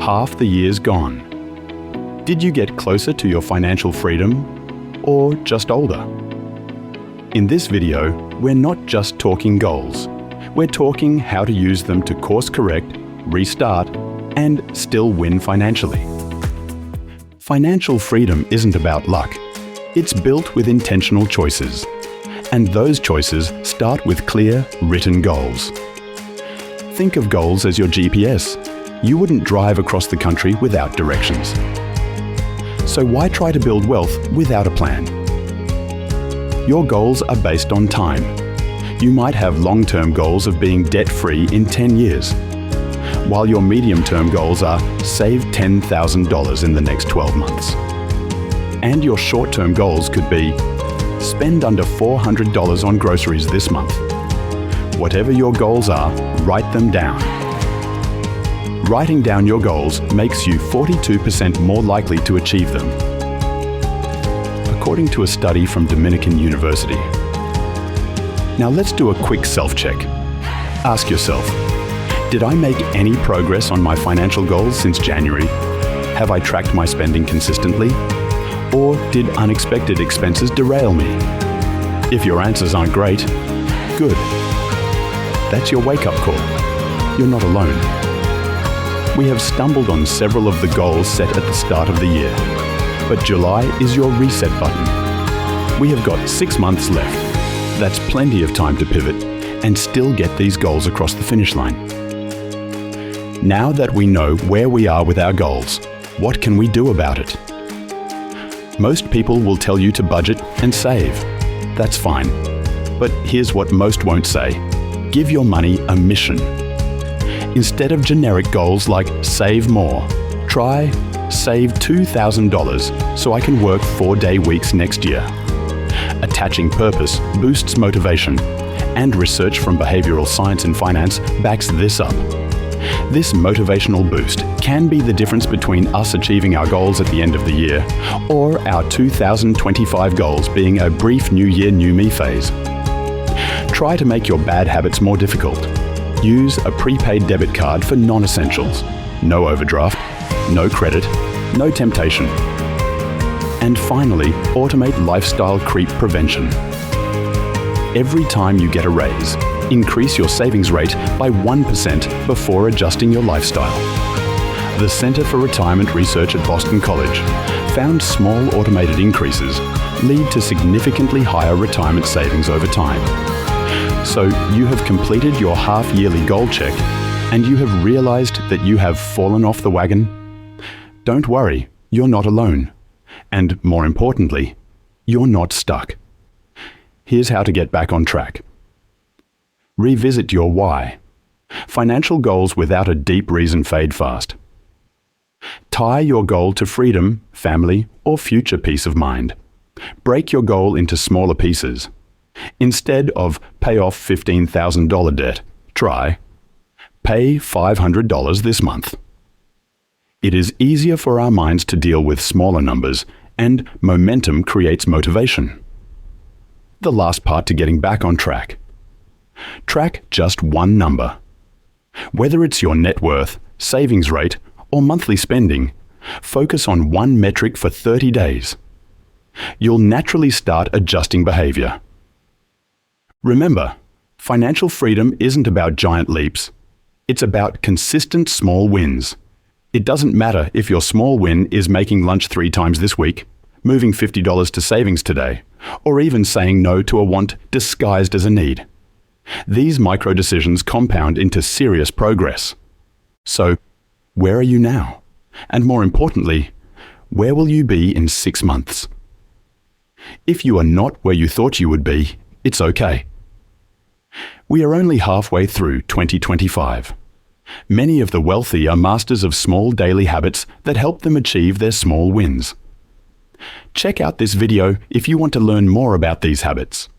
half the year's gone. Did you get closer to your financial freedom, or just older? In this video, we're not just talking goals. We're talking how to use them to course correct, restart, and still win financially. Financial freedom isn't about luck. It's built with intentional choices. And those choices start with clear, written goals. Think of goals as your GPS. You wouldn't drive across the country without directions. So why try to build wealth without a plan? Your goals are based on time. You might have long-term goals of being debt-free in 10 years, while your medium-term goals are save $10,000 in the next 12 months. And your short-term goals could be spend under $400 on groceries this month. Whatever your goals are, write them down. Writing down your goals makes you 42% more likely to achieve them, according to a study from Dominican University. Now let's do a quick self-check. Ask yourself, did I make any progress on my financial goals since January? Have I tracked my spending consistently? Or did unexpected expenses derail me? If your answers aren't great, good. That's your wake-up call. You're not alone. We have stumbled on several of the goals set at the start of the year, but July is your reset button. We have got 6 months left. That's plenty of time to pivot and still get these goals across the finish line. Now that we know where we are with our goals, what can we do about it? Most people will tell you to budget and save. That's fine. But here's what most won't say. Give your money a mission. Instead of generic goals like save more, try save $2,000 so I can work 4-day weeks next year. Attaching purpose boosts motivation, and research from behavioral science and finance backs this up. This motivational boost can be the difference between us achieving our goals at the end of the year or our 2025 goals being a brief New Year, New Me phase. Try to make your bad habits more difficult. Use a prepaid debit card for non-essentials. No overdraft, no credit, no temptation. And finally, automate lifestyle creep prevention. Every time you get a raise, increase your savings rate by 1% before adjusting your lifestyle. The Center for Retirement Research at Boston College found small automated increases lead to significantly higher retirement savings over time. So you have completed your half-yearly goal check and you have realized that you have fallen off the wagon? Don't worry, you're not alone. And more importantly, you're not stuck. Here's how to get back on track. Revisit your why. Financial goals without a deep reason fade fast. Tie your goal to freedom, family, or future peace of mind. Break your goal into smaller pieces. Instead of pay off $15,000 debt, try pay $500 this month. It is easier for our minds to deal with smaller numbers, and momentum creates motivation. The last part to getting back on track. Track just one number. Whether it's your net worth, savings rate, or monthly spending, focus on one metric for 30 days. You'll naturally start adjusting behavior. Remember, financial freedom isn't about giant leaps. It's about consistent small wins. It doesn't matter if your small win is making lunch 3 times this week, moving $50 to savings today, or even saying no to a want disguised as a need. These micro decisions compound into serious progress. So, where are you now? And more importantly, where will you be in 6 months? If you are not where you thought you would be, it's okay. We are only halfway through 2025. Many of the wealthy are masters of small daily habits that help them achieve their small wins. Check out this video if you want to learn more about these habits.